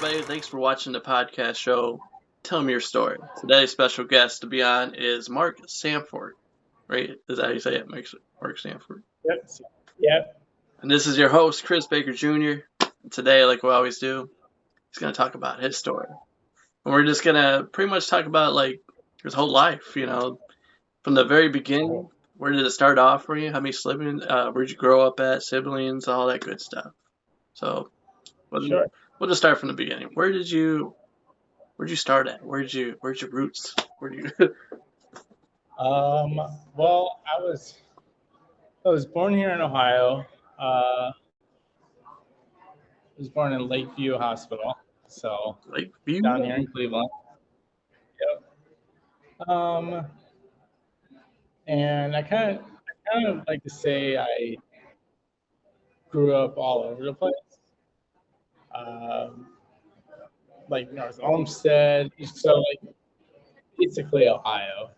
everybody. Thanks for watching the podcast show. Tell me your story. Today's special guest to be on is Mark Sanford. Right? Is that how you say it? Mark Sanford. Yep. Yep. And this is your host, Chris Baker Jr. And today, like we always do, he's going to talk about his story. And we're just going to pretty much talk about like his whole life, from the very beginning. Where did it start off for you? How many siblings? Where'd you grow up at? Siblings, all that good stuff. So Sure. we'll just start from the beginning. Where'd you start at? Where'd your roots? Where do you? Well, I was born here in Ohio. I was born in Lakeview Hospital, so Lakeview? down here in Cleveland. Yep. And I kind of like to say I grew up all over the place. Like North Olmsted, so like basically Ohio.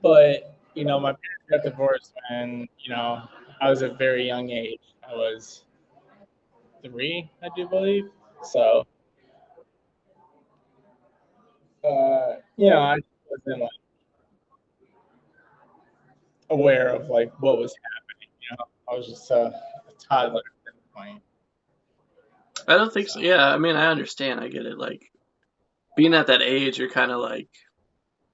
But my parents got divorced when I was a very young age. I was 3, I do believe. So I wasn't like aware of like what was happening. I was just a toddler at that point. I don't think so. Yeah, I mean, I understand. I get it. Like, being at that age, you're kind of like,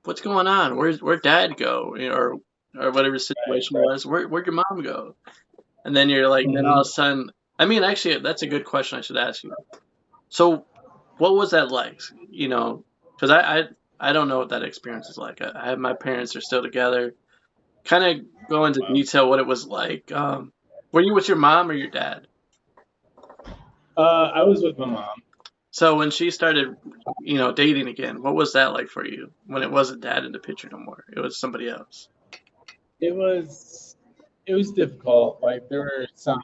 what's going on? Where'd dad go? Or whatever the situation was. Where'd your mom go? And then you're like, then all of a sudden, I mean, actually, that's a good question I should ask you. So, what was that like? Because I don't know what that experience is like. I have my parents are still together. Kind of go into detail what it was like. Were you with your mom or your dad? I was with my mom. So when she started, dating again, what was that like for you? When it wasn't dad in the picture no more, it was somebody else. It was difficult. Like there were some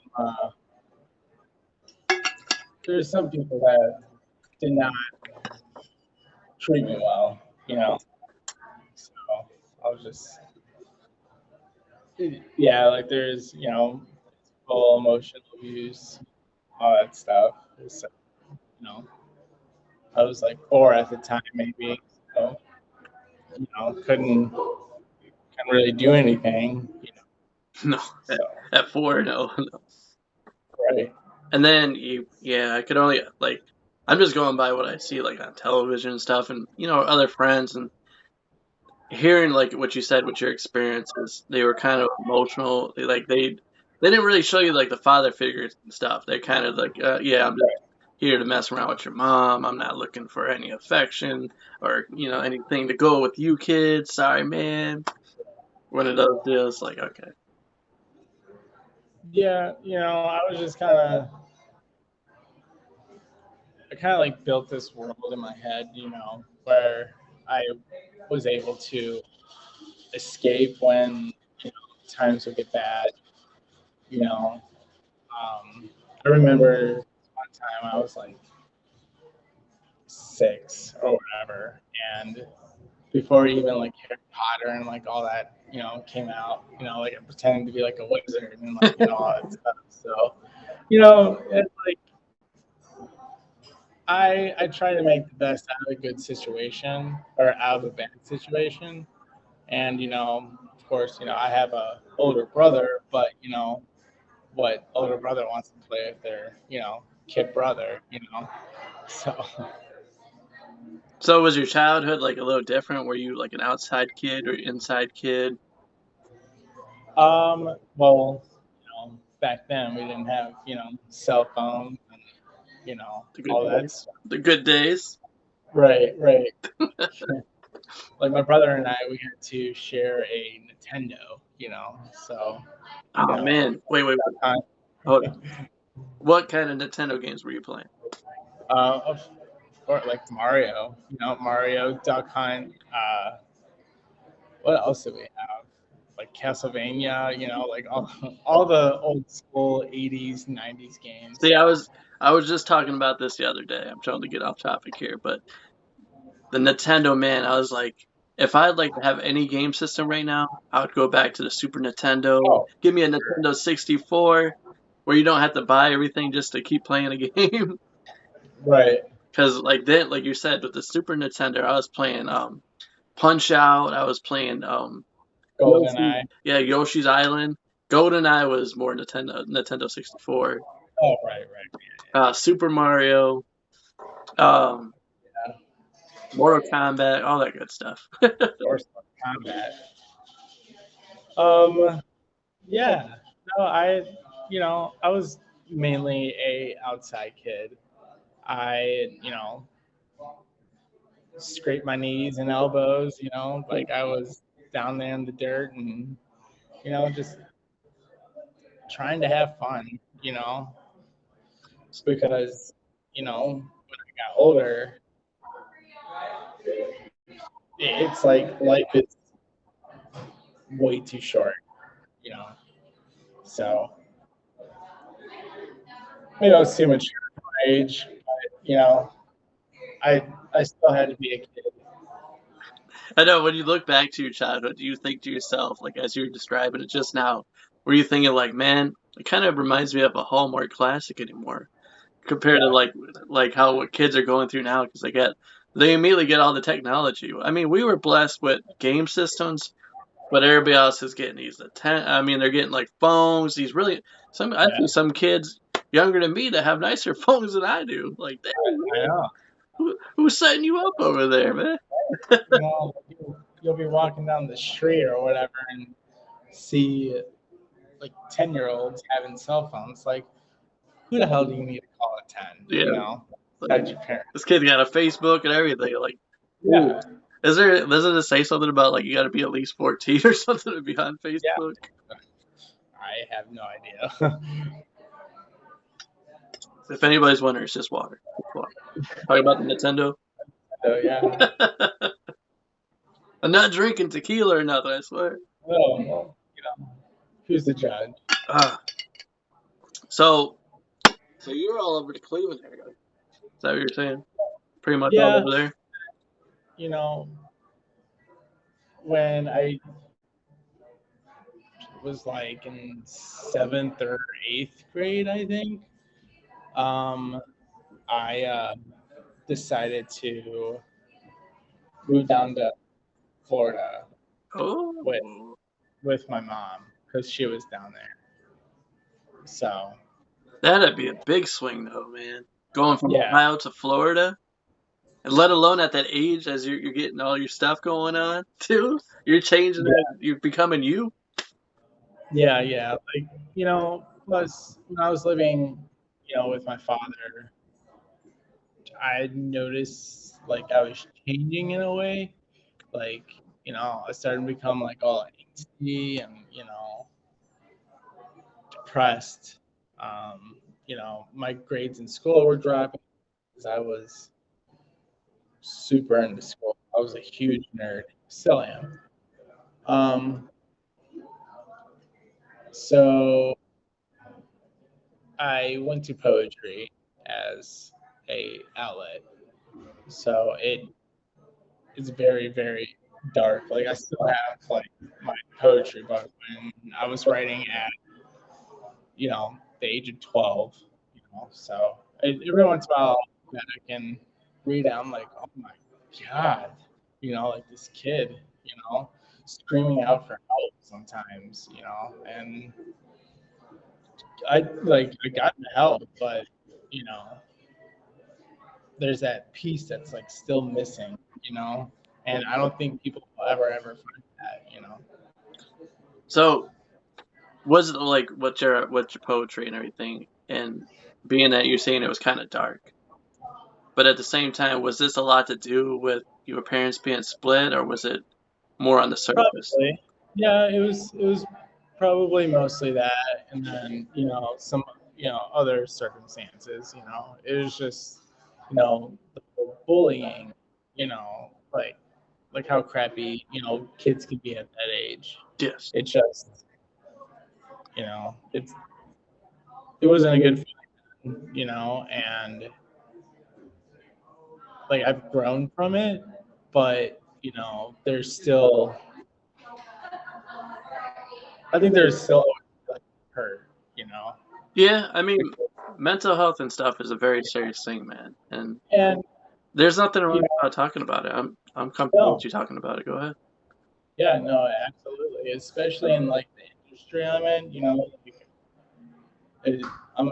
people that did not treat me well. So I was just like there's full emotional abuse, all that stuff. So, I was like 4 at the time, maybe. So couldn't really do anything. No, So, at 4, no. right. And then I could only like, I'm just going by what I see like on television and stuff, and other friends and hearing like what you said with your experiences. They were kind of emotional. They didn't really show you like the father figure stuff. They're kind of like, yeah, I'm just here to mess around with your mom. I'm not looking for any affection or anything to go with you kids. Sorry, man. One of those deals, like, okay. Yeah, I was just I kind of like built this world in my head, where I was able to escape when times would get bad. I remember one time I was like 6 or whatever, and before even like Harry Potter and like all that came out, like I'm pretending to be like a wizard and like all that stuff. So it's like I try to make the best out of a good situation or out of a bad situation, and of course I have a older brother, but what older brother wants to play with their kid brother, so. So was your childhood like a little different? Were you like an outside kid or inside kid? Well, back then we didn't have cell phones and all that stuff. The good days. Right. Like my brother and I, we had to share a Nintendo, so. Oh man, wait. Hold on. What kind of Nintendo games were you playing? Of course, like Mario, Mario, Duck Hunt. What else do we have? Like Castlevania, like all the old school 80s, 90s games. See, I was just talking about this the other day. I'm trying to get off topic here, but the Nintendo, man, I was like, if I'd like to have any game system right now, I would go back to the Super Nintendo. Oh, Give me a Nintendo 64. where you don't have to buy everything just to keep playing a game. Right. Because like then, like you said, with the Super Nintendo, I was playing Punch Out. I was playing Golden Yoshi, Eye. yeah, Yoshi's Island. GoldenEye was more Nintendo 64. Oh, right, right. Super Mario, um, Yeah. Mortal Kombat, all that good stuff. Or Combat. Um, yeah. No, I was mainly a outside kid. I scraped my knees and elbows, like I was down there in the dirt and, just trying to have fun, because, when I got older, it's like life is way too short, you know. So maybe I was too mature for my age, but, I still had to be a kid. I know when you look back to your childhood, do you think to yourself, like as you were describing it just now, were you thinking like, man, it kind of reminds me of a Hallmark classic anymore compared to Yeah, like how what kids are going through now because they immediately get all the technology. I mean, we were blessed with game systems, but everybody else is getting I mean, they're getting like phones. These really I yeah, see some kids younger than me that have nicer phones than I do. Like, dang, I know. who's setting you up over there, man? You'll be walking down the street or whatever and see like 10-year-olds having cell phones. Like, who the hell do you need to call at 10? Yeah, like Besides your parents. this kid's got a Facebook and everything. Like, ooh. Yeah, Does it say something about like you got to be at least 14 or something to be on yeah. Facebook? I have no idea. If anybody's wondering, it's just water. It's water. Talking about the Nintendo. So yeah. I'm not drinking tequila or nothing, I swear. Well, who's the judge? Ah, so, so you're all over the Cleveland area. Is that what you're saying? Pretty much all Yeah, over there. you know, when I was like in seventh or eighth grade, I think, um, I decided to move down to Florida with Oh, with my mom because she was down there. So that'd be a big swing, though, man. Going from yeah, Ohio to Florida, and let alone at that age as you're getting all your stuff going on too. You're changing yeah, it. You're becoming you. yeah. Like plus when I was living, with my father, I noticed like I was changing in a way. Like I started to become like all angsty and depressed. My grades in school were dropping because I was super into school. I was a huge nerd, still am. Um, so I went to poetry as a outlet. So it's very very dark. Like I still have like my poetry book when I was writing at the age of 12. So every once in a while that I can read it, I'm like, oh my god, like this kid, screaming out for help sometimes, and I got the help, but you know, there's that piece that's like still missing, and I don't think people will ever find that. So, was it like what's your poetry and everything, and being that you're saying it was kind of dark, but at the same time, was this a lot to do with your parents being split, or was it more on the surface? Probably. Yeah, it was probably mostly that, and then some other circumstances. It was just the whole bullying. Like how crappy kids can be at that age. Yes. It just it wasn't a good feeling, and like I've grown from it, but there's still I think there's still like hurt. Yeah, I mean, mental health and stuff is a very serious thing, man. And And there's nothing you wrong know, about talking about it. I'm comfortable with no, you talking about it. Go ahead. yeah, no, absolutely. Especially in like the industry I'm in, like, I'm a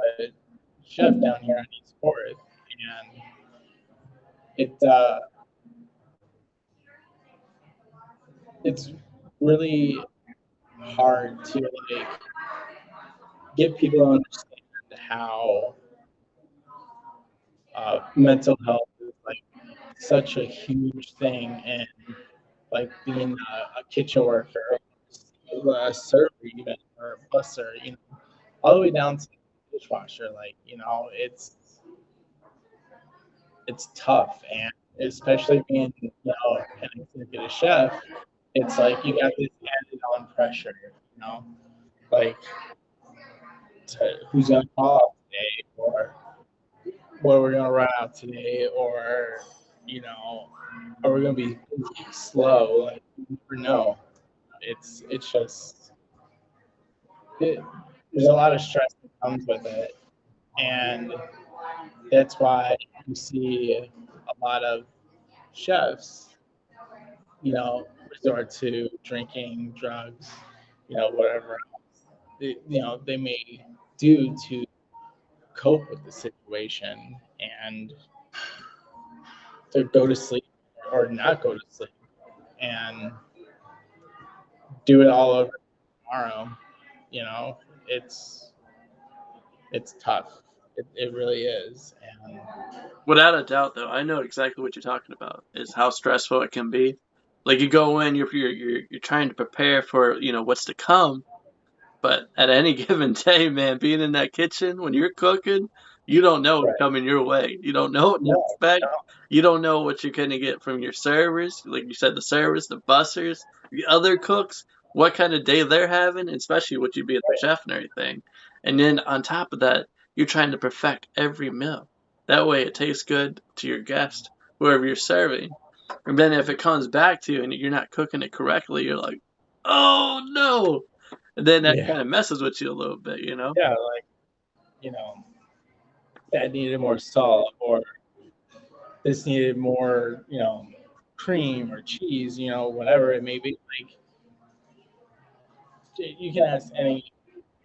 chef down here on East Fourth, and it it's really hard to like get people to understand how mental health is like such a huge thing, and like being a kitchen worker, a server even, or a busser, all the way down to the dishwasher. Like, it's tough, and especially being, an executive chef, it's like you got this added on pressure, like who's gonna call out today, or what we're gonna run out today, or are we gonna be slow? Like, you never know. It's just it, there's a lot of stress that comes with it, and that's why you see a lot of chefs, resort to drinking, drugs, whatever they may do to cope with the situation, and to go to sleep or not go to sleep and do it all over tomorrow. You know, it's it's tough. It really is, and Without a doubt, though, I know exactly what you're talking about. Is how stressful it can be. Like you go in, you're trying to prepare for what's to come. But at any given day, man, being in that kitchen when you're cooking, you don't know what's right. coming your way. You don't know what to No, expect. no, You don't know what you're gonna get from your servers, like you said, the servers, the bussers, the other cooks, what kind of day they're having, especially what you be at the right, chef and everything. And then on top of that, you're trying to perfect every meal. That way it tastes good to your guest, whoever you're serving. And then if it comes back to you and you're not cooking it correctly, you're like, oh no, and then that yeah, kind of messes with you a little bit, you know? yeah, like, you know, that needed more salt, or this needed more, cream or cheese, whatever it may be. Like, you can ask any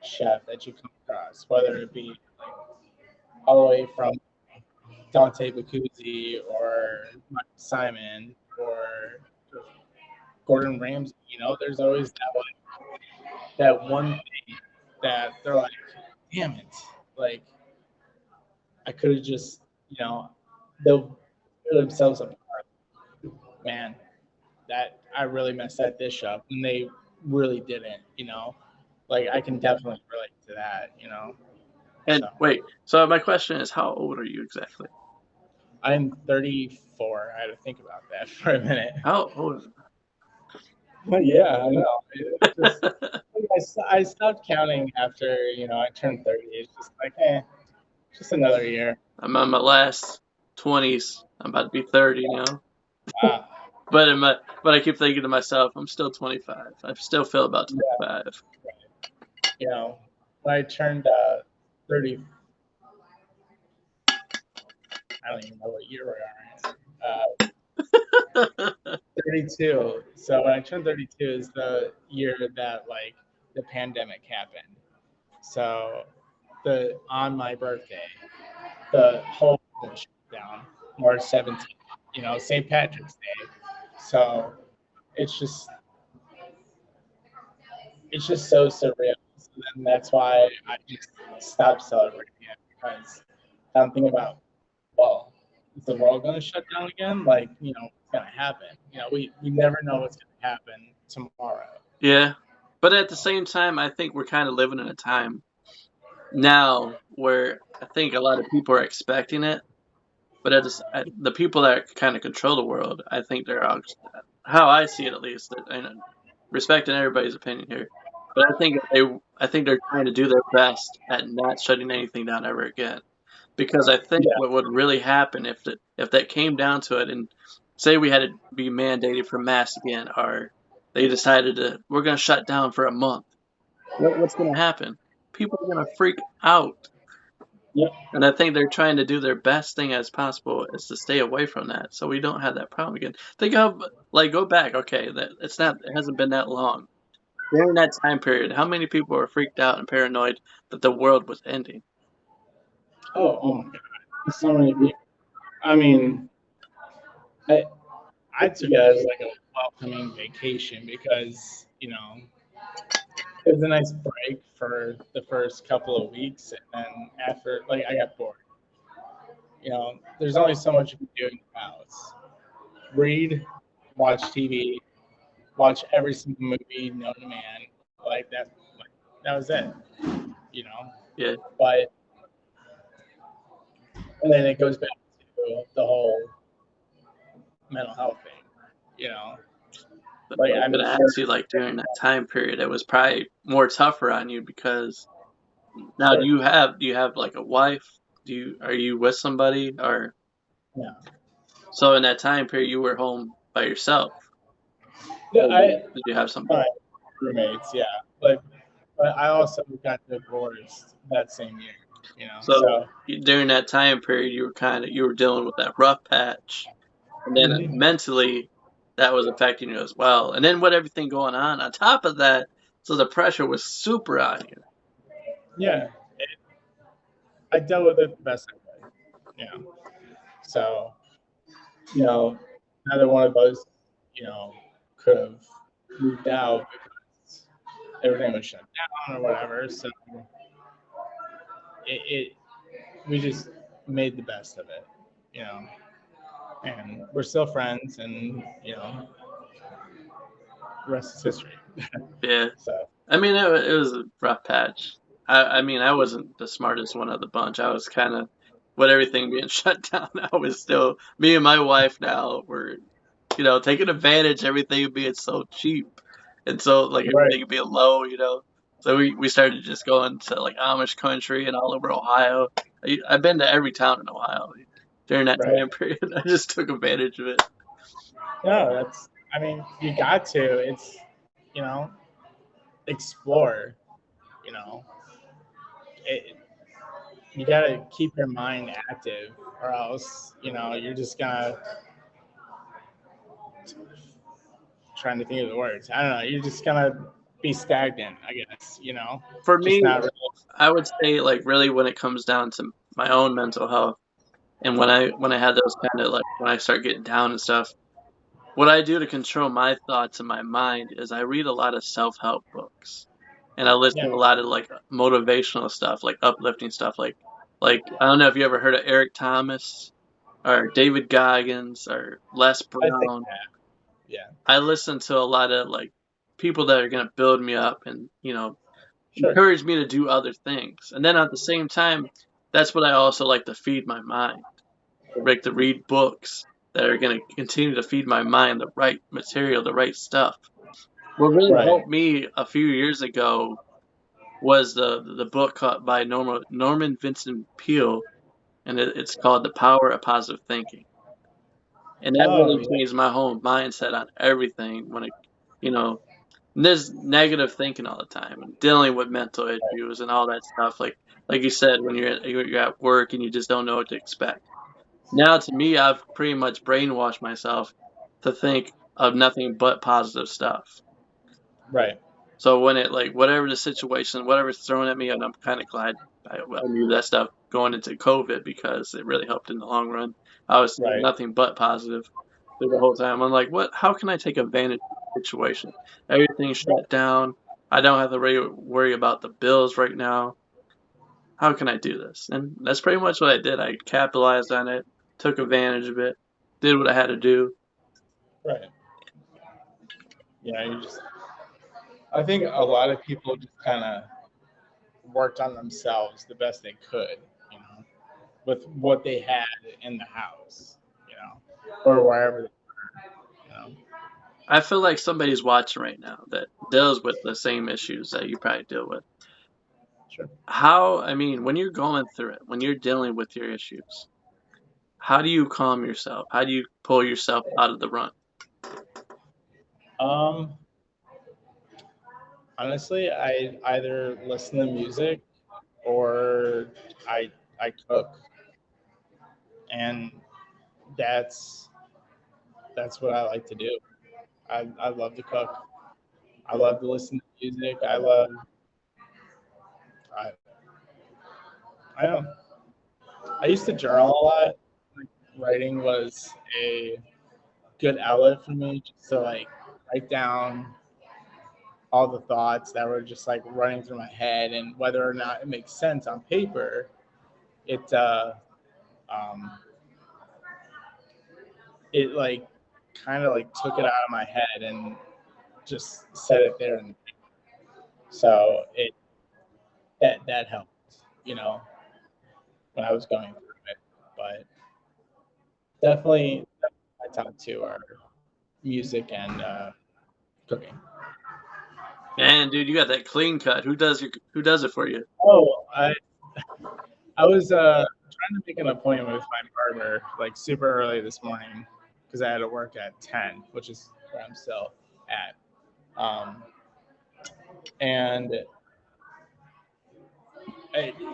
chef that you come across, whether it be all the way from Dante Bacuzzi or Michael Simon or Gordon Ramsay. There's always that one thing that they're like, damn it, like I could have just, they'll fill themselves up. Man, that I really messed that dish up, and they really didn't. Like, I can definitely relate to that. And So wait, so my question is, how old are you exactly? I'm 34. I had to think about that for a minute. How old? But yeah, I know. It's just I stopped counting after I turned 30. It's just like, just another year. I'm on my last 20s. I'm about to be 30 now. Wow. But I keep thinking to myself, I'm still 25. I still feel about Yeah, 25. when I turned 30, I don't even know what year we are in. 32. So when I turned 32 is the year that like the pandemic happened. So the on my birthday, the whole world was shut down. March 17th, St. Patrick's Day. So it's just it's just so surreal. So then that's why I just stopped celebrating it, because I'm thinking about, well, is the world going to shut down again? Like, what's going to happen? We never know what's going to happen tomorrow. Yeah. But at the same time, I think we're kind of living in a time now where I think a lot of people are expecting it. But the people that kind of control the world, I think they're all, how I see it at least, and respecting everybody's opinion here. But I think they're trying to do their best at not shutting anything down ever again. Because I think Yeah, what would really happen if that came down to it, and say we had to be mandated for masks again, or they decided we're going to shut down for a month. What's going to happen? people are gonna freak out. Yep. And I think they're trying to do their best thing as possible is to stay away from that, so we don't have that problem again. Think of like go back, okay, that it hasn't been that long. During that time period, how many people were freaked out and paranoid that the world was ending? Oh my God. So many people. I mean, I I took it as like a welcoming vacation because it was a nice break for the first couple of weeks, and then after, like, I got bored. There's only so much you can do in the house. Read, watch TV, watch every single movie known to man. Like that, like that was it. You know, Yeah, but and then it goes back to the whole mental health thing. You know, but like I was I'm gonna sure, ask you, like during that time period, it was probably more tougher on you because now sure, do you have like a wife? Are you with somebody or yeah. so in that time period you were home by yourself? Yeah, Or did you have somebody? my roommates, yeah, but I also got divorced that same year. So So during that time period, you were dealing with that rough patch, and then mhm, mentally, that was affecting you as well. And then with everything going on top of that, so the pressure was super on you. yeah, I dealt with it the best I could. You know, so you know, neither one of us, you know, could have moved out because everything was shut down or whatever. So it we just made the best of it, you know, and we're still friends, and the rest is history. Yeah, So I mean it was a rough patch. I mean I wasn't the smartest one of the bunch. I was kind of with everything being shut down. I was still me and my wife now were taking advantage of everything being so cheap and so like right, everything being low. So we started just going to like Amish country and all over Ohio. I've been to every town in Ohio during that right. time period. I just took advantage of it. No, that's. I mean, you got to. It's you know, explore. You know, it, you got to keep your mind active, or else you're just gonna trying to think of the words. I don't know. You're just gonna be stagnant, I guess. For Just me, not really. I would say like really when it comes down to my own mental health and when I had those kind of like when I start getting down and stuff, what I do to control my thoughts and my mind is I read a lot of self-help books. And I listen Yeah, to a lot of like motivational stuff, like uplifting stuff, like I don't know if you ever heard of Eric Thomas or David Goggins or Les I think Brown. that. Yeah, I listen to a lot of like people that are gonna build me up and sure. encourage me to do other things. And then at the same time, that's what I also like to feed my mind. I like to read books that are gonna continue to feed my mind the right material, the right stuff. What really Right. helped me a few years ago was the book by Norman Vincent Peale, and it's called The Power of Positive Thinking. And that Oh really yeah. changed my whole mindset on everything when you know, there's negative thinking all the time and dealing with mental issues and all that stuff. Like you said, when you're at work and you just don't know what to expect. Now, to me, I've pretty much brainwashed myself to think of nothing but positive stuff. Right. So when it like whatever the situation, whatever's thrown at me, and I'm kind of glad I knew that stuff going into COVID because it really helped in the long run. I was saying Right. nothing but positive through the whole time. I'm like, what? How can I take advantage of the situation? Everything's shut down. I don't have to worry about the bills right now. How can I do this? And that's pretty much what I did. I capitalized on it, took advantage of it, did what I had to do. Right. You just. I think a lot of people just kind of worked on themselves the best they could. You know, with what they had in the house. Or wherever. You know. I feel like somebody's watching right now that deals with the same issues that you probably deal with. Sure. I mean, when you're going through it, when you're dealing with your issues, how do you calm yourself? How do you pull yourself out of the run? Um. Honestly, I either listen to music or I cook, and that's that's what I like to do. I love to cook. I love to listen to music. I I don't I used to journal a lot. Writing was a good outlet for me just to like write down all the thoughts that were just like running through my head, and whether or not it makes sense on paper, it um, it like kind of like took it out of my head and just set it there, and so it that helped, you know, when I was going through it. But definitely, my top two are music and cooking. Man, dude, you got that clean cut. Who does it for you? Oh, I was trying to make an appointment with my barber like super early this morning because I had to work at 10, which is where I'm still at. Um, and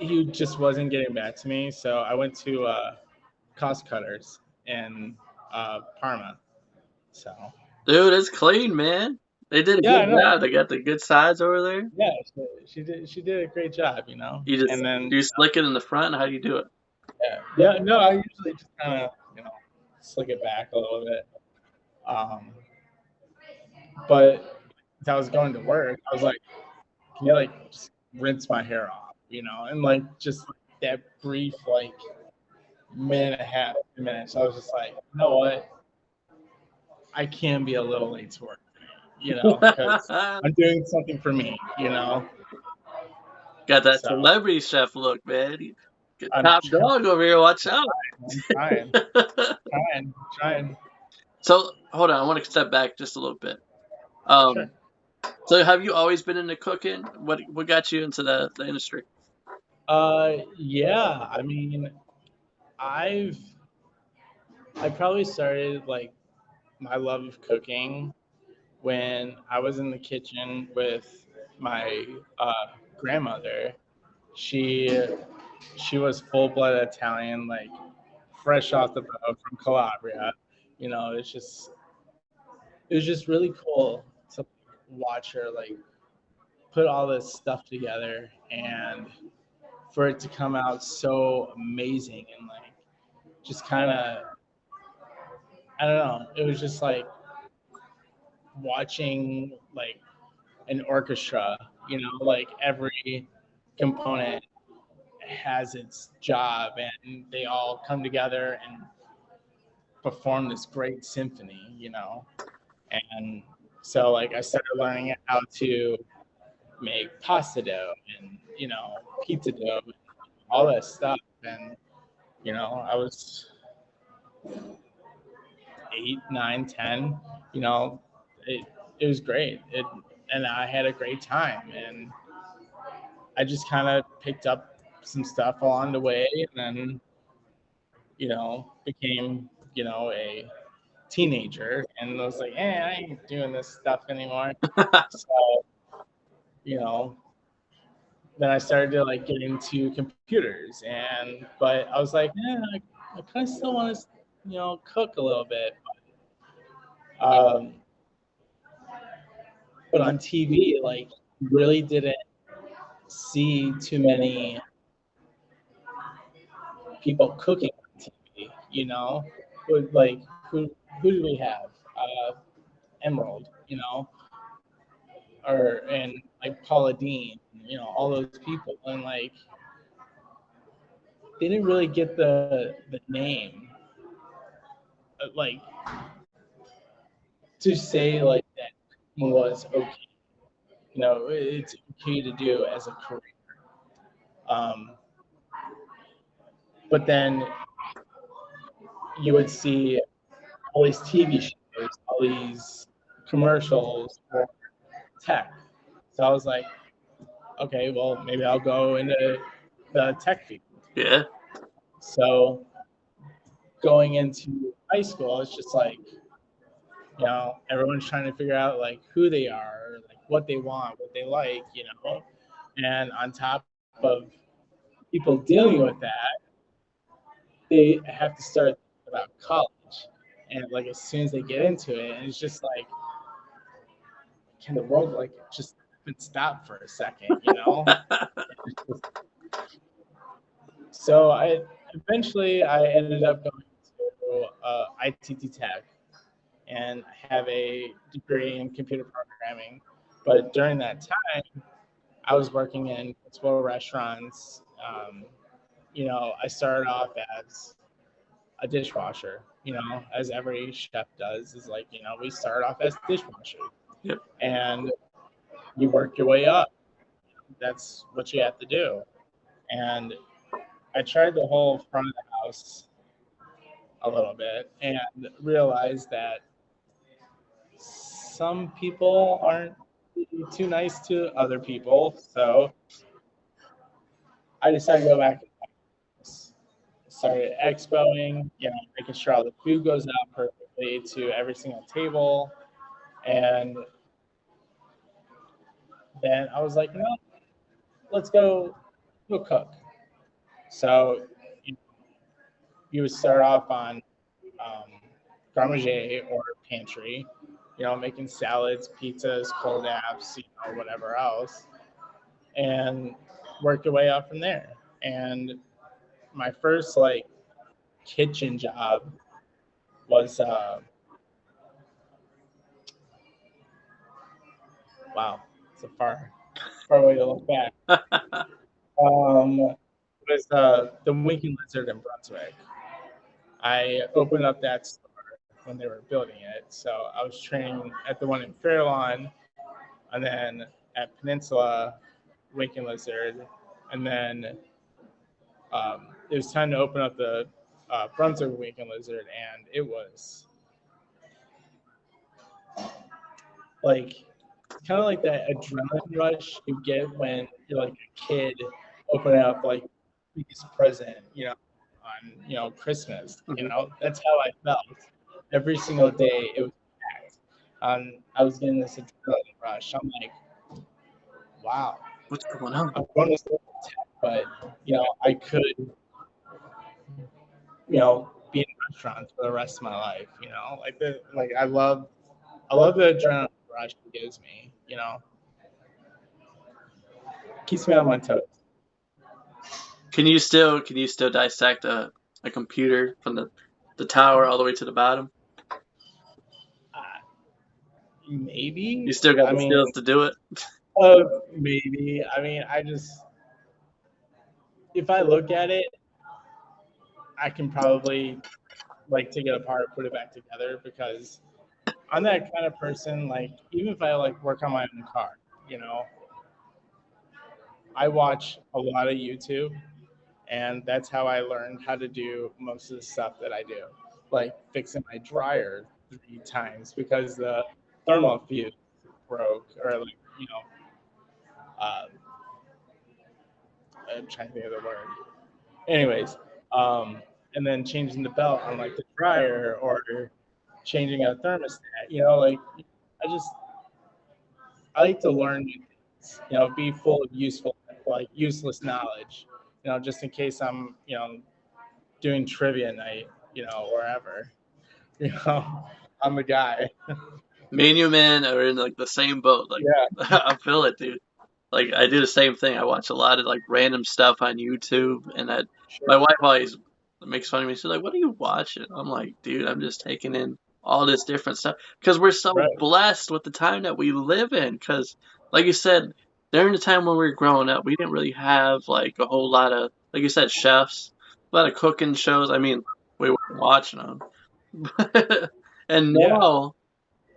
he just wasn't getting back to me, so I went to Cost Cutters in Parma. So Dude, it's clean, man. They did a yeah, I good know. job. They got the good sides over there. Yeah, she did a great job, you know. You just And then you slick it in the front. How do you do it? yeah, no, I usually just kind of slick it back a little bit. Um, but as I was going to work, I was like, can you like just rinse my hair off, and like just that brief like minute and a half, 2 minutes. I was just like, you know what? I can be a little late to work because I'm doing something for me. Got that So celebrity chef look, man. Get I'm top dog over here. Watch out. trying, trying. So hold on, I want to step back just a little bit. Sure. So have you always been into cooking? What got you into the industry? Yeah. I mean, I've I probably started like my love of cooking when I was in the kitchen with my grandmother. She she was full blood Italian, like fresh off the boat from Calabria. It was just really cool to watch her like put all this stuff together and for it to come out so amazing and like just kind of I don't know. It was just like watching like an orchestra, like every component has its job and they all come together and perform this great symphony. And so like I started learning how to make pasta dough and pizza dough, and all that stuff. And I was 8, 9, 10. You know, it was great. And I had a great time. And I just kind of picked up some stuff along the way, and then became a teenager, and I was like, I ain't doing this stuff anymore. So you know, then I started to like get into computers, and but I was like, I kind of still want to cook a little bit. Um, but on TV, like, really didn't see too many people cooking on TV. Like who do we have? Emerald, or and like Paula Dean, all those people, and like they didn't really get the name, like to say like that was okay. It's okay to do as a career. Um, but then you would see all these TV shows, all these commercials for tech. So I was like, okay, well, maybe I'll go into the tech field. Yeah. So going into high school, it's just like, everyone's trying to figure out like who they are, or like what they want, what they like, And on top of people dealing with that, they have to start thinking about college. And like as soon as they get into it, and it's just like, can the world like just stop for a second? So I ended up going to ITT Tech and have a degree in computer programming. But during that time, I was working in multiple restaurants. I started off as a dishwasher, as every chef does, is like, we start off as dishwashers. Yep. And you work your way up. That's what you have to do. And I tried the whole front of the house a little bit and realized that some people aren't too nice to other people. So I decided to go back and started expoing, making sure all the food goes out perfectly to every single table. And then I was like, let's go cook. So you, you would start off on um, garde or pantry, making salads, pizzas, cold apps, whatever else, and work your way up from there. And my first like kitchen job was wow, it's a far way to look back. It was the Winking Lizard in Brunswick. I opened up that store when they were building it, so I was training at the one in Fairlawn, and then at Peninsula, Winking Lizard, and then it was time to open up the Brunswick Winking Lizard, and it was like kind of like that adrenaline rush you get when you're like a kid opening up like biggest present, on Christmas. That's how I felt every single day. It was packed. I was getting this adrenaline rush. I'm like, wow, What's going on? I'm going to school, but I could, be in restaurants for the rest of my life. Like I love the adrenaline rush it gives me. Keeps me on my toes. Can you still dissect a computer from the tower all the way to the bottom? Maybe. You still got the skills to do it? Maybe. If I look at it, I can probably like take it apart, put it back together because I'm that kind of person. Like even if I like work on my own car, I watch a lot of YouTube, and that's how I learned how to do most of the stuff that I do, like fixing my dryer 3 times because the thermal fuse broke, or like uh, I'm trying to think of the word. Anyways, and then changing the belt on like the dryer or changing a thermostat. Like I like to learn new things. Be full of useful, like useless knowledge. Just in case I'm doing trivia night, wherever. You know, I'm the guy. Me and you, man, are in like the same boat. Like, Yeah. I feel it, dude. Like, I do the same thing. I watch a lot of like random stuff on YouTube, and my wife always makes fun of me. She's like, "What are you watching?" I'm like, "Dude, I'm just taking in all this different stuff because we're so Right. blessed with the time that we live in." Because, like you said, during the time when we were growing up, we didn't really have like a whole lot of, like you said, chefs, a lot of cooking shows. I mean, we weren't watching them, and Yeah. now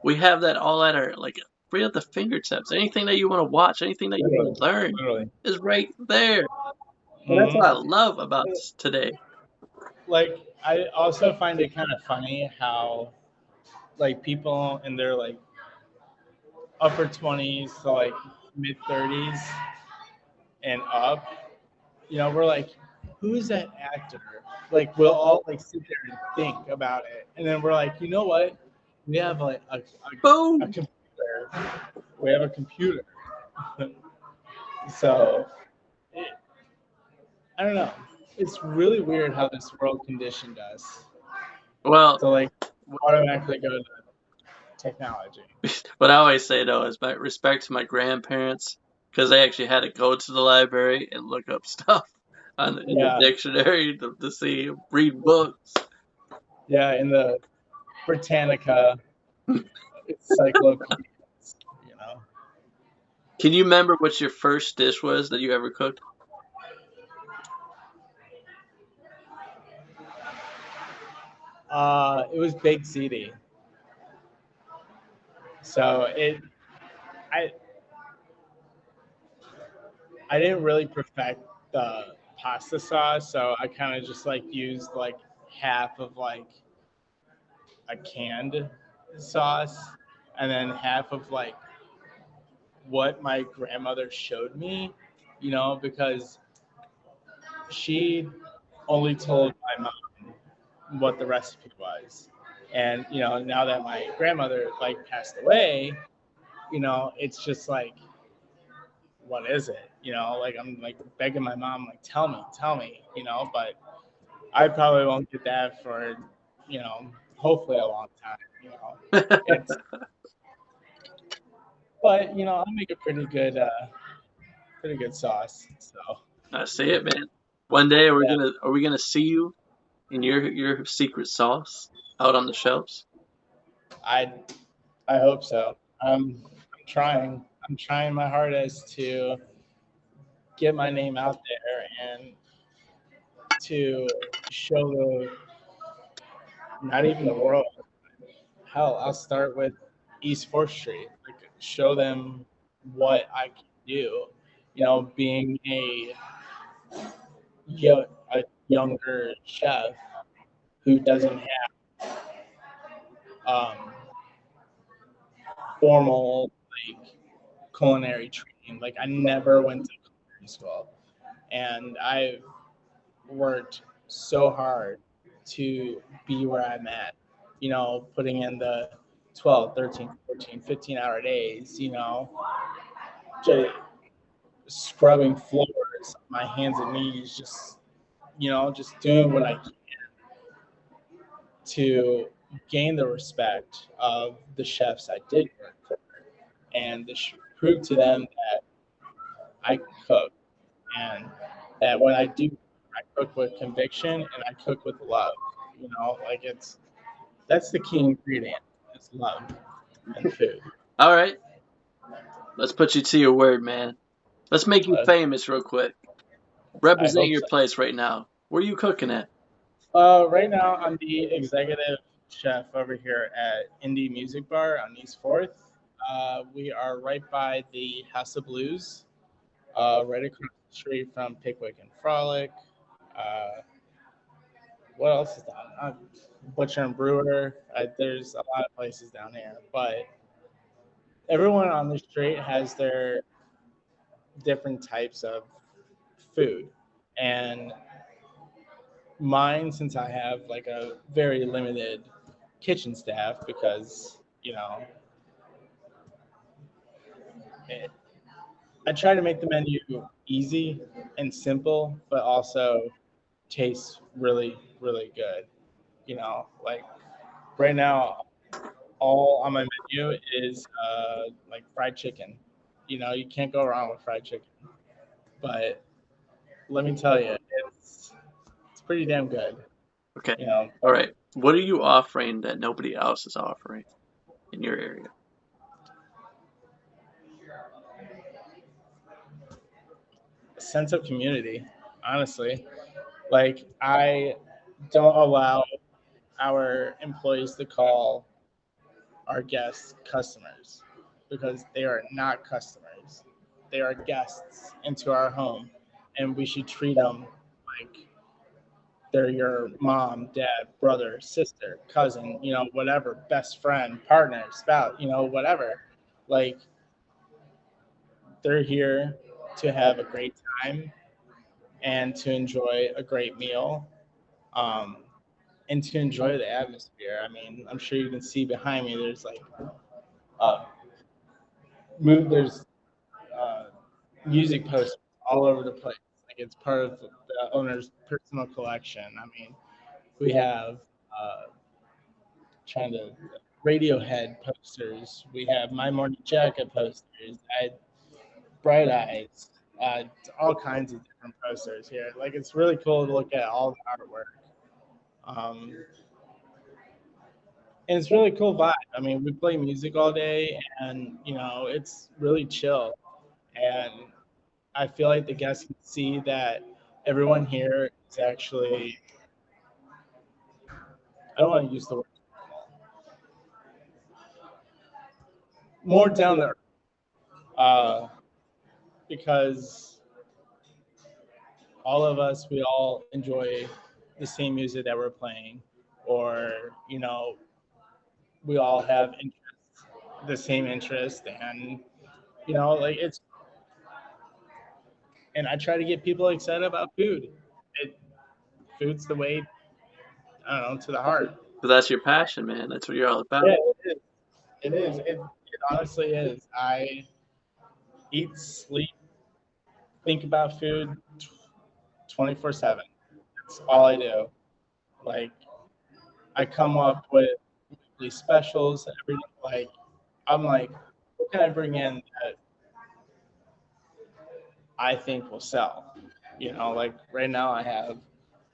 we have that all at our like right at the fingertips. Anything that you want to watch, anything that you want to learn Literally. is right there. And that's what I love about today. Like I also find it kind of funny how like people in their like upper 20s to like mid 30s and up, we're like, who's that actor? Like we'll all like sit there and think about it, and then we're like, you know what? We have like a Boom! computer we have a computer. So it, I don't know. It's really weird how this world conditioned us Well, to like automatically go to technology. what I always say though is my respect to my grandparents because they actually had to go to the library and look up stuff in the Yeah, dictionary to see read books. yeah. In the Britannica encyclopedias, you know. Can you remember what your first dish was that you ever cooked? It was Big CD. So I, I didn't really perfect the pasta sauce, so I kind of just like used like half of like a canned sauce, and then half of like what my grandmother showed me, because she only told my mom what the recipe was. And now that my grandmother like passed away, it's just like, what is it? Like I'm like begging my mom, like tell me, but I probably won't get that for, hopefully a long time. It's but I'll make a pretty good sauce. So I see it, man. One day yeah, are we gonna see you in your secret sauce out on the shelves? I I hope so. I'm trying. I'm trying my hardest to get my name out there and to show the not even the world. Hell, I'll start with East Fourth Street. Like show them what I can do. Being a younger chef who doesn't have formal like culinary training. Like I never went to culinary school, and I worked so hard to be where I'm at, putting in the 12, 13, 14, 15-hour days, just scrubbing floors, my hands and knees, just doing what I can to gain the respect of the chefs I did work for and to prove to them that I cook and that when I do, I cook with conviction and I cook with love. Like that's the key ingredient is love and food. All right, let's put you to your word, man. Let's make you Uh, famous real quick. I Represent hope your so. place right now. Where you cooking at? Right now, I'm the executive chef over here at Indie Music Bar on East Fourth. We are right by the House of Blues, right across the street from Pickwick and Frolic. Uh, what else is down? Butcher and Brewer. There's a lot of places down here, but everyone on the street has their different types of food, and mine, since I have like a very limited kitchen staff, because it, I try to make the menu easy and simple, but also tastes really, really good. Like right now, all on my menu is like fried chicken. You can't go wrong with fried chicken. But let me tell you, it's pretty damn good. Okay. You know, All right. What are you offering that nobody else is offering in your area? a sense of community. Honestly, like I don't allow our employees to call our guests customers because they are not customers. They are guests into our home, and we should treat them like they're your mom, dad, brother, sister, cousin, whatever, best friend, partner, spouse, whatever. Like they're here to have a great time and to enjoy a great meal. Um, and to enjoy the atmosphere. I mean, I'm sure you can see behind me. There's like a there's uh, music posters all over the place. Like it's part of the owner's personal collection. I mean, we have uh, trying to Radiohead posters. We have My Morning Jacket posters. Bright Eyes. All kinds of different posters here. Like it's really cool to look at all the artwork. And it's really cool vibe. I mean, we play music all day, and it's really chill. And I feel like the guests can see that everyone here is actually, I don't want to use the word more down there, because all of us, we all enjoy the same music that we're playing, or we all have the same interest, and like it's, and I try to get people excited about food. It Food's the way, I don't know, to the heart. But that's your passion, man. That's what you're all about. Yeah, it is. It is. It honestly is. I eat, sleep, think about food 24/7. That's all I do. Like I come up with these specials and everything. Like I'm like, what can I bring in that I think will sell? Like right now I have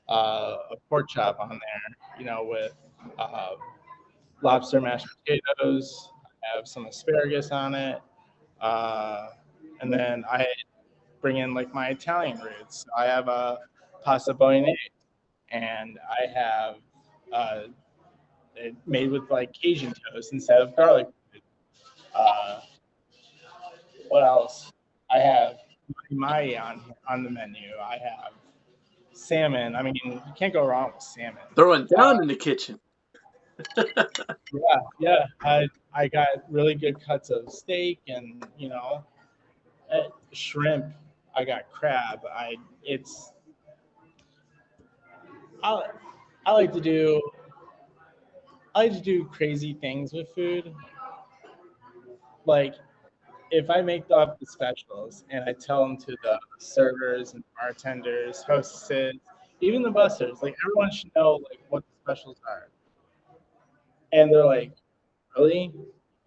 a pork chop on there. With uh, lobster mashed potatoes. I have some asparagus on it, uh, and then I bring in like my Italian roots. I have a pasta bolognese, and I have uh, it made with like Cajun toast instead of garlic. Uh, what else? I have mai on the menu. I have salmon. I mean, you can't go wrong with salmon. Throwing down in the kitchen. Yeah, yeah. I got really good cuts of steak, and shrimp. I got crab. I I like to do I like to do crazy things with food. Like if I make up the specials and I tell them to the servers and bartenders, hostesses, even the bussers, like everyone should know like what the specials are. And they're like, "Really?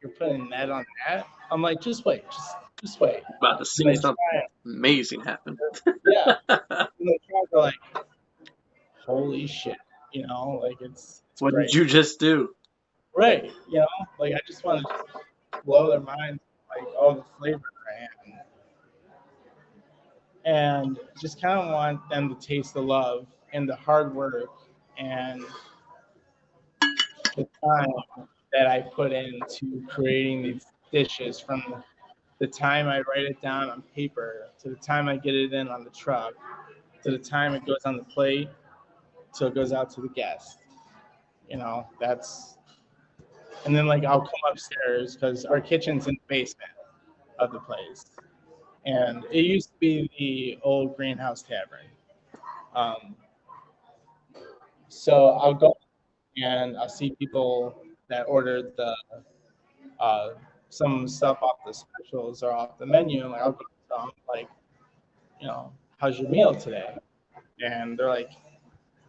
You're putting that on that?" I'm like, "Just wait, just wait." About to And see they something try it. amazing happen. Yeah. And they try it, they're like, "Holy shit!" Like it's What did great. you just do? Right. Like I just want to blow their minds with, like all the flavor and just kind of want them to taste the love and the hard work and the time that I put into creating these dishes, from the time I write it down on paper to the time I get it in on the truck to the time it goes on the plate till it goes out to the guest. That's, and then like I'll come upstairs because our kitchen's in the basement of the place, and it used to be the old Greenhouse Tavern. Um, so I'll go and I'll see people that ordered the uh, some stuff off the specials or off the menu, and like I'll go to them like, how's your meal today? And they're like,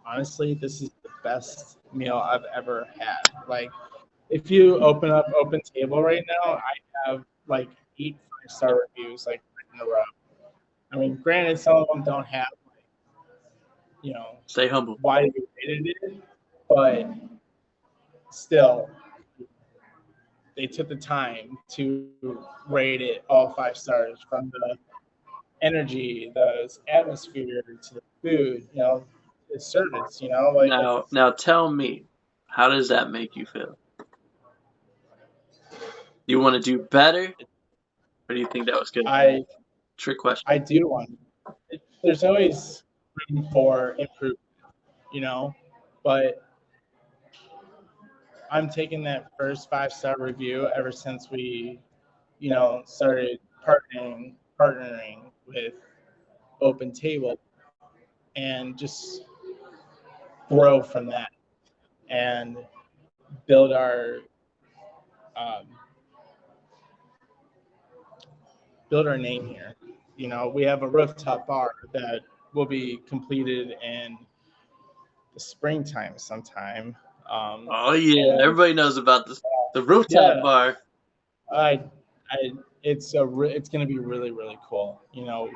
honestly, this is the best meal I've ever had. Like, if you open up Open Table right now, I have like 8 5-star reviews like in a row. I mean, granted, some of them don't have like, Stay humble. why we rated it, but still, they took the time to rate it all 5 stars, from the energy, the atmosphere, to the food, the service, like Now tell me, how does that make you feel? Do you want to do better, or do you think that was good? I Trick question. I do want. There's always room for improvement, but I'm taking that first 5-star review ever since we, started partnering with Open Table, and just grow from that and build our um, build our name here. You know, we have a rooftop bar that will be completed in the springtime sometime. Oh yeah, And everybody knows about this. The rooftop yeah, bar. I, it's gonna be really really cool. You know,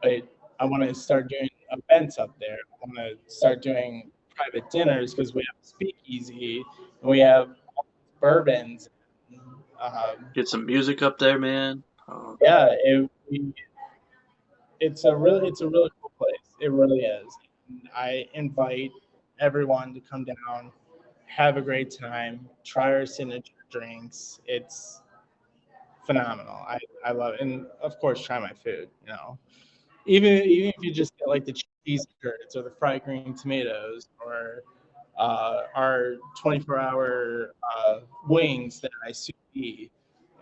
I I want to start doing events up there. I want to start doing private dinners because we have speakeasy and we have bourbons. Um, Get some music up there, man. Oh, yeah, it's a really cool place. It really is. And I invite everyone to come down, have a great time, try our signature drinks. It's phenomenal. I love it. And of course try my food, you know. Even if you just get like the cheese curds or the fried green tomatoes or our 24-hour wings that I sous vide,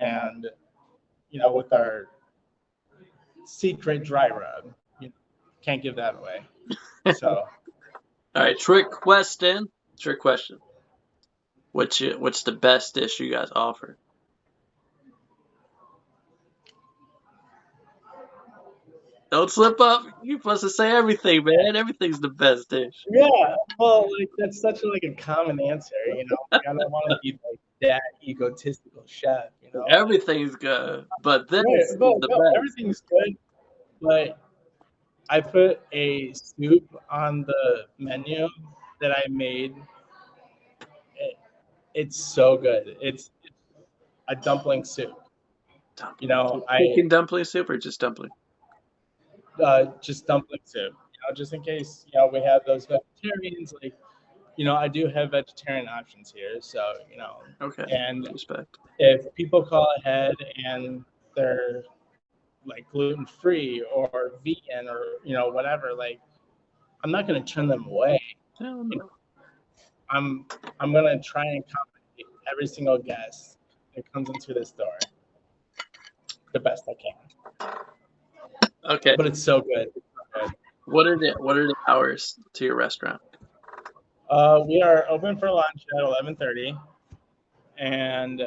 and you know with our secret dry rub, you know, can't give that away. So all right, trick question. Trick question. What's the best dish you guys offer? Don't slip up. You're supposed to say everything, man. Everything's the best dish. yeah, well, like that's such a, like a common answer, you know. Like, I don't want to be like that egotistical chef, you know. Like Everything's good, but this right, is but the no, best. everything's good. But I put a soup on the menu that I made. It, it's so good. It's a dumpling soup. You Dumpling know, soup. I Chicken dumpling soup or just dumpling? just dumpling soup. You know, just in case you know we have those vegetarians. Like you know, I do have vegetarian options here. So you know, Okay, and respect. if people call ahead and they're like gluten free or vegan or you know whatever, like I'm not going to turn them away. Hell You know, no. I'm I'm going to try and accommodate every single guest that comes into this door the best I can. Okay, But it's so good. It's so good. what are the hours to your restaurant? We are open for lunch at 11:30, and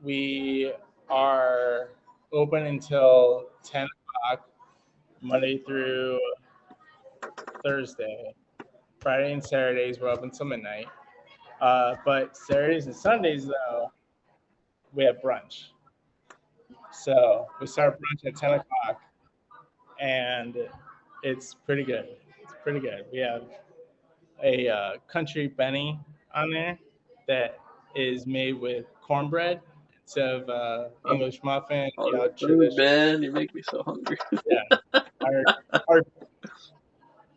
we are open until 10 o'clock Monday through Thursday. Friday and Saturdays we're open till midnight. But Saturdays and Sundays though we have brunch. So we start brunch at 10 o'clock, and it's pretty good. It's pretty good. We have a country Benny on there that is made with cornbread instead of Oh, English muffin. all You the know, food, traditional. man. You make me so hungry. Yeah, our our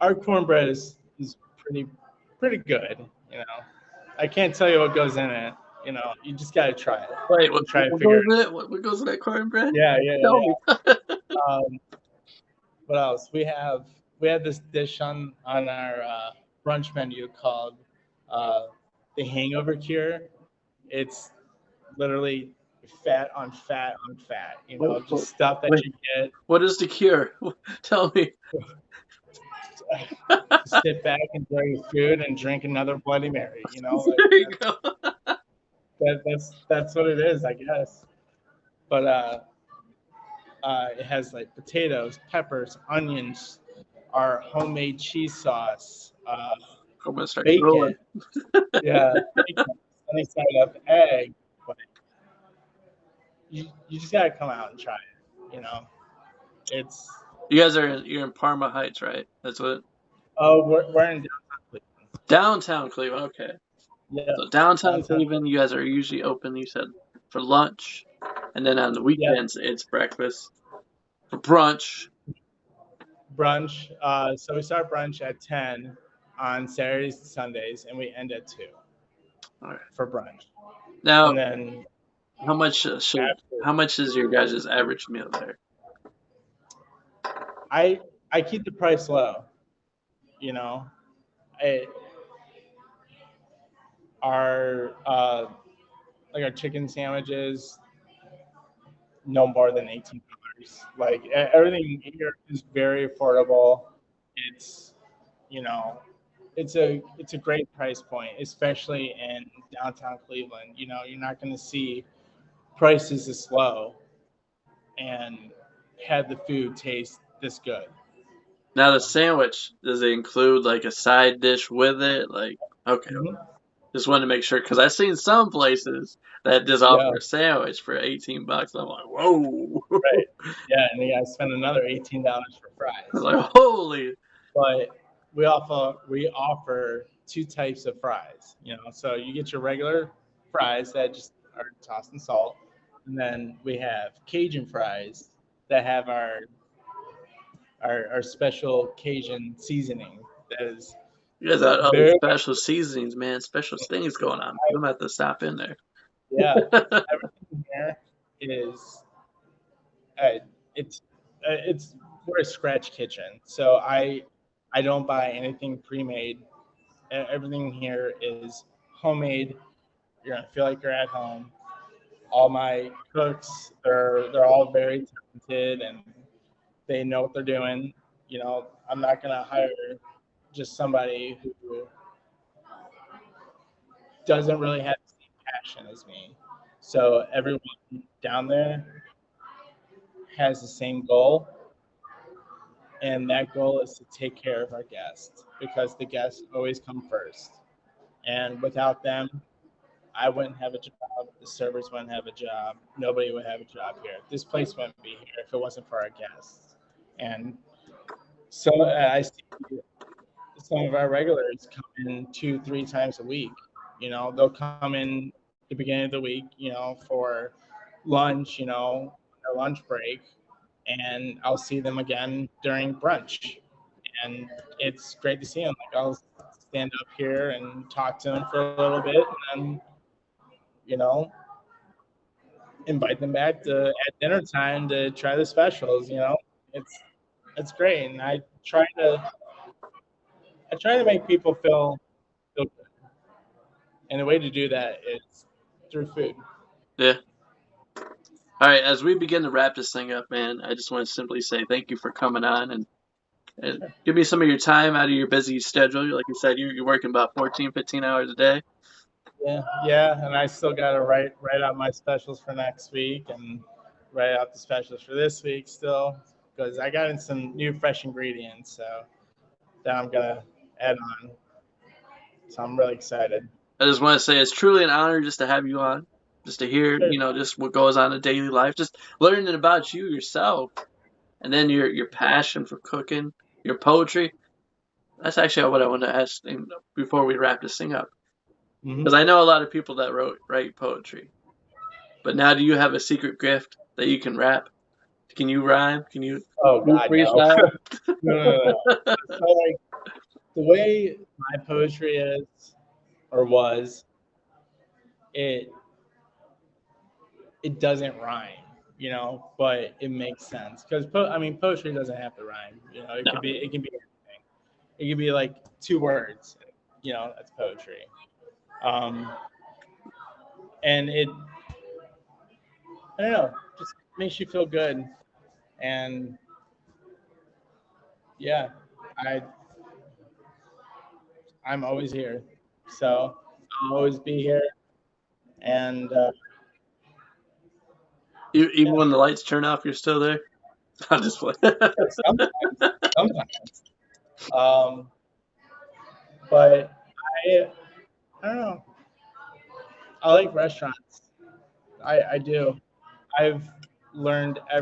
our cornbread is pretty good. You know, I can't tell you what goes in it. You know, you just gotta try it Wait, and try to what figure goes it in it? What goes in that cornbread? out. Yeah. Tell me. Um, what else? We have this dish on our brunch menu called uh, the Hangover Cure. It's literally fat on fat on fat. You Wait, know, just stuff that wait, you get what is the cure? Tell me. to sit back, enjoy your food, and drink another Bloody Mary. You know, like There you go. that's what it is, I guess. But it has like potatoes, peppers, onions, our homemade cheese sauce, I'm gonna start bacon. drooling. Yeah, bacon, sunny side up egg. But you just gotta come out and try it. You know, it's You're in Parma Heights, right? That's what we're in downtown Cleveland. downtown Cleveland. Okay, Yeah, so downtown downtown. Cleveland, you guys are usually open. You said for lunch, and then on the Yeah, weekends it's breakfast. For brunch, brunch. So we start brunch at 10 on Saturdays and Sundays, and we end at 2 all right. for brunch. Now, And then how much after, how much is your guys' average meal there? I I keep the price low. You know, I, our like our chicken sandwiches no more than $18. Like everything here is very affordable. It's you know it's a great price point, especially in downtown Cleveland. You know, you're not going to see prices this low. and had the food taste this good. Now the sandwich, does it include like a side dish with it? Like, okay, Mhm. just wanted to make sure because I've seen some places that just Yeah, offer a sandwich for 18 bucks. I'm like, whoa. right. Yeah, and you got to spend another $18 for I'm fries. like, holy. But we offer two types of fries. So you get your regular fries that just are tossed in salt, and then we have Cajun fries that have our special Cajun seasoning. That is You guys got other very special seasonings, man. Special things going on. I'm gonna have to stop in there. yeah. Everything here is uh, it's we're a scratch kitchen, so I don't buy anything pre-made. Everything here is homemade. You're gonna feel like you're at home. All my cooks, they're all very talented and they know what they're doing. I'm not gonna hire just somebody who doesn't really have the same passion as me. So everyone down there has the same goal, and that goal is to take care of our guests because the guests always come first. And without them, I wouldn't have a job. The servers wouldn't have a job. Nobody would have a job here. This place wouldn't be here if it wasn't for our guests. And so I see some of our regulars come in 2, 3 times a week. They'll come in the beginning of the week, for lunch, their lunch break, and I'll see them again during brunch. And it's great to see them. Like I'll stand up here and talk to them for a little bit, and then you know invite them back to at dinner time to try the specials. It's great, and I try to make people feel good, and the way to do that is through food. Yeah. All right. As we begin to wrap this thing up, man, I just want to simply say thank you for coming on and give me some of your time out of your busy schedule. Like you said, you're working about 14, 15 hours a day. Yeah, and I still got to write out my specials for next week and write out the specials for this week still because I got in some new fresh ingredients, so that I'm gonna add on. So I'm really excited. I just want to say it's truly an honor just to have you on, just to hear, Sure. just what goes on in daily life, just learning about you yourself, and then your passion for cooking, your poetry. That's actually what I want to ask before we wrap this thing up, Hmm. because I know a lot of people that write poetry, but now do you have a secret gift that you can rap? Can you rhyme? Can you Oh God, no. freestyle? No. So like the way my poetry is or was, it it doesn't rhyme, but it makes sense because I mean poetry doesn't have to rhyme. No. It can be anything. It can be like 2 words. That's poetry. Um, and it I don't know, just makes you feel good. And yeah, I I'm always here, so I'll always be here. And Even yeah, when the lights turn off, you're still there. I'm just playing. sometimes. Um, but I don't know. I like restaurants. I do. I've learned I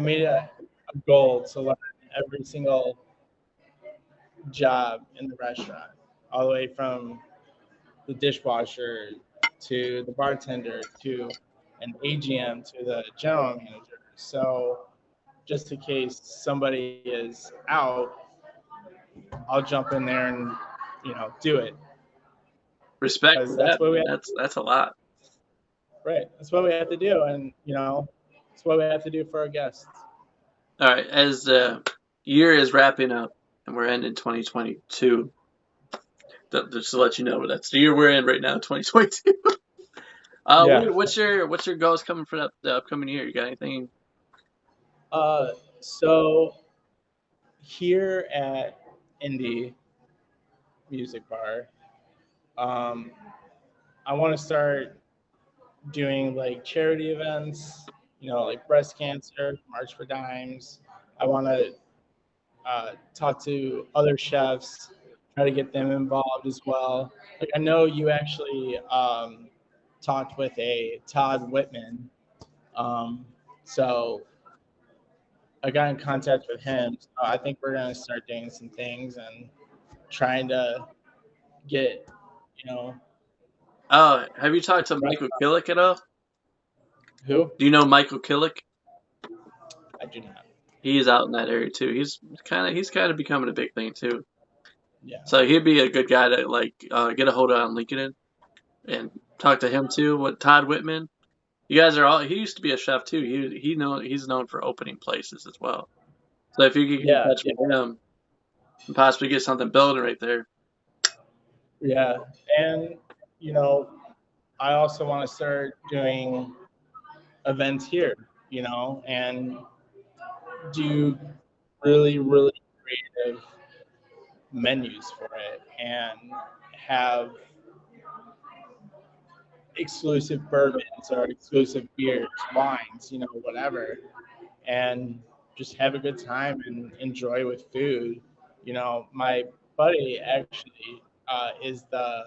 made a goal to learn every single job in the restaurant, all the way from the dishwasher to the bartender to an AGM to the general manager. So just in case somebody is out, I'll jump in there and do it Respect because for that's that, what we man. have That's a lot. right. That's what we have to do, and it's what we have to do for our guests. All right, as the year is wrapping up and we're ending 2022, just to let you know, that's the year we're in right now, 2022. Yeah. What's your goals coming for the upcoming year? You got anything? So here at Indie Music Bar, um, I want to start doing like charity events. like breast cancer, March for Dimes. I want to talk to other chefs, try to get them involved as well. Like I know you actually talked with a Todd Whitman, um, so I got in contact with him. So I think we're gonna start doing some things and trying to get you know Oh, have you talked to Michael restaurant. Killick at all? Who? Do you know Michael Killick? I do not. He's out in that area too. He's kind of becoming a big thing too. Yeah. So he'd be a good guy to like get a hold of on LinkedIn and talk to him too. What Todd Whitman? You guys are all. He used to be a chef too. He's known for opening places as well. So if you could get in Yeah. touch Yeah. with him and possibly get something building right there. Yeah. And you know, I also want to start doing events here. And do really, really creative menus for it and have exclusive bourbons or exclusive beers, wines, whatever, and just have a good time and enjoy with food. My buddy actually is the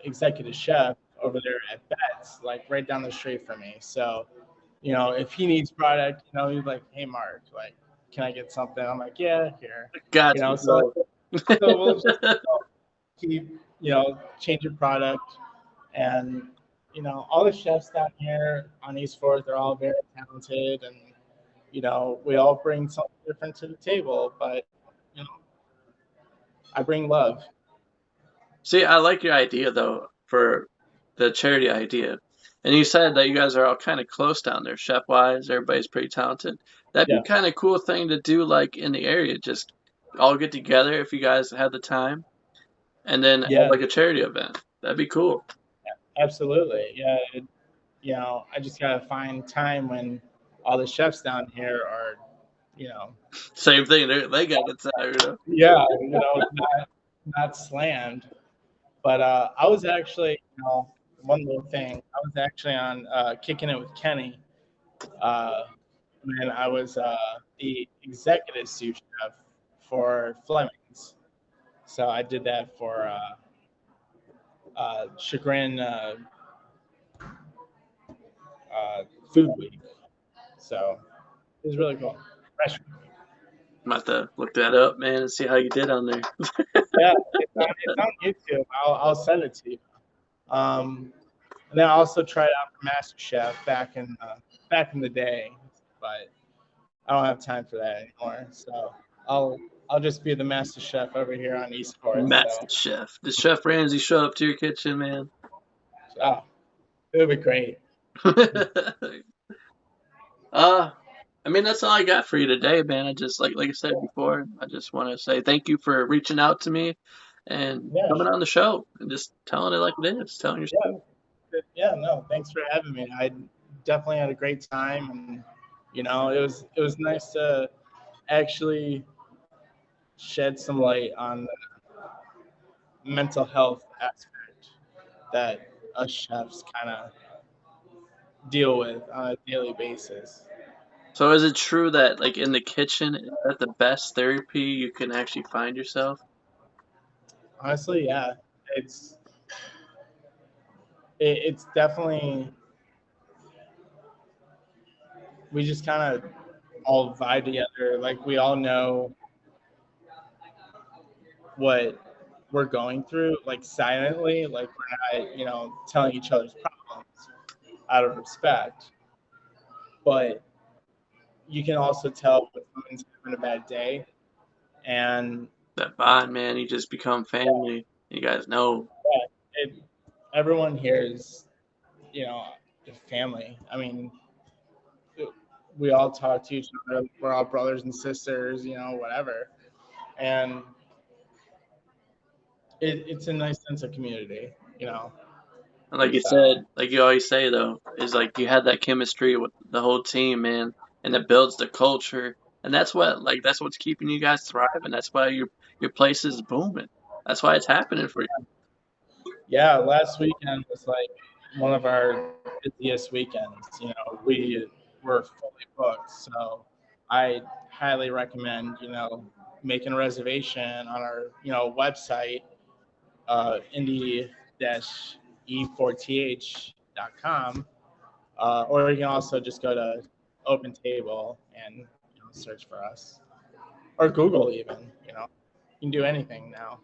executive chef over there at Betts, like right down the street from me. So, if he needs product, he's like, "Hey, Mark, like, can I get something?" I'm like, "Yeah, here." Got you, So, bro. so we'll just keep, changing product. And, all the chefs down here on East Fourth are all very talented. And, we all bring something different to the table. But, you know, I bring love. See, I like your idea though for the charity idea. And you said that you guys are all kind of close down there, chef wise. Everybody's pretty talented. That'd be Yeah. kind of cool thing to do, like in the area. Just all get together if you guys had the time, and then have Yeah, like a charity event. That'd be cool. absolutely. Yeah. I just got to find time when all the chefs down here are, you know, Same thing. They got it tired. yeah, not slammed. But I was actually, one little thing. I was actually on Kicking It with Kenny uh, when I was the executive sous chef for Fleming's. So I did that for Chagrin Food Week. So it was really cool. Restaurant. I'm about to look that up, man, and see how you did on there. Yeah, it's on YouTube. I'll send it to you. Um, and then I also tried out for MasterChef back in the day, but I don't have time for that anymore. So I'll just be the master chef over here on East Coast. Master Chef. Did Chef Ramsay show up to your kitchen, man? So it would be great. uh, I mean, that's all I got for you today, man. I just like I said before, I just want to say thank you for reaching out to me and Yeah, coming on the show and just telling it like it is, telling your yeah, story. yeah. No, thanks for having me. I definitely had a great time, and it was nice to actually shed some light on the mental health aspect that us chefs kind of deal with on a daily basis. So, is it true that like in the kitchen, is that the best therapy you can actually find yourself? Honestly, yeah, it's it's definitely, we just kind of all vibe together. Like we all know what we're going through, like silently. Like we're not, telling each other's problems out of respect, but you can also tell when someone's having a bad day. And That bond, man, you just become family. You guys know. yeah, everyone here is, you know, family. I mean, we all talk to each other. We're all brothers and sisters, whatever. And it's a nice sense of community. And like you So said, like you always say though, is like you had that chemistry with the whole team, man, and it builds the culture. And that's what's keeping you guys thriving. That's why your place is booming. That's why it's happening for you. yeah, last weekend was like one of our busiest weekends. You know, we were fully booked, so I highly recommend making a reservation on our website, indie-e4th.com, or you can also just go to Open Table and search for us, or Google even. You can do anything now.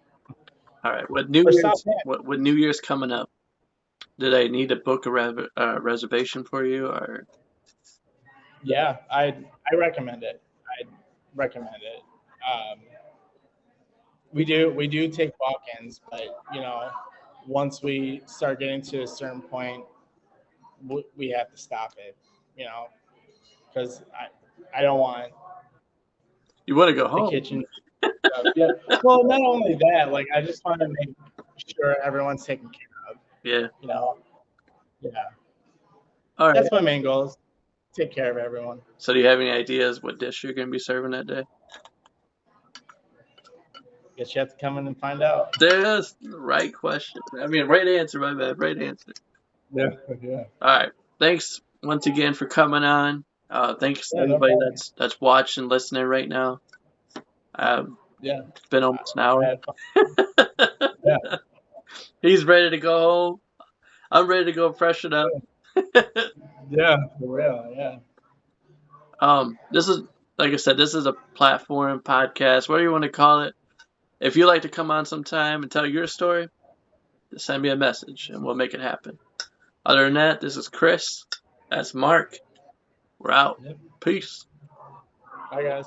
All right. With New Or Year's, Southend. with New Year's coming up, did I need to book a reservation for you, or Yeah, I recommend it. I recommend it. Um, we do take walk-ins, but once we start getting to a certain point, we have to stop it. Because I don't want you want to go the home? kitchen stuff. Yeah. Well, not only that, like I just want to make sure everyone's taken care of. Yeah. You know. Yeah. All right. That's my main goal. Is take care of everyone. So, do you have any ideas what dish you're gonna be serving that day? Guess you have to come in and find out. That's the right question. I mean, right answer. My bad. Right answer. Yeah. Yeah. All right. Thanks once again for coming on. Thanks to Yeah. No everybody problem. that's watching, listening right now. Yeah. It's been almost an hour. I had fun. Yeah. He's ready to go home. I'm ready to go freshen up. Yeah. For real. Yeah. This is, like I said, this is a platform podcast, whatever you want to call it. If you'd like to come on sometime and tell your story, just send me a message and we'll make it happen. Other than that, this is Chris. That's Mark. We're out. Yep. Peace. Bye, guys.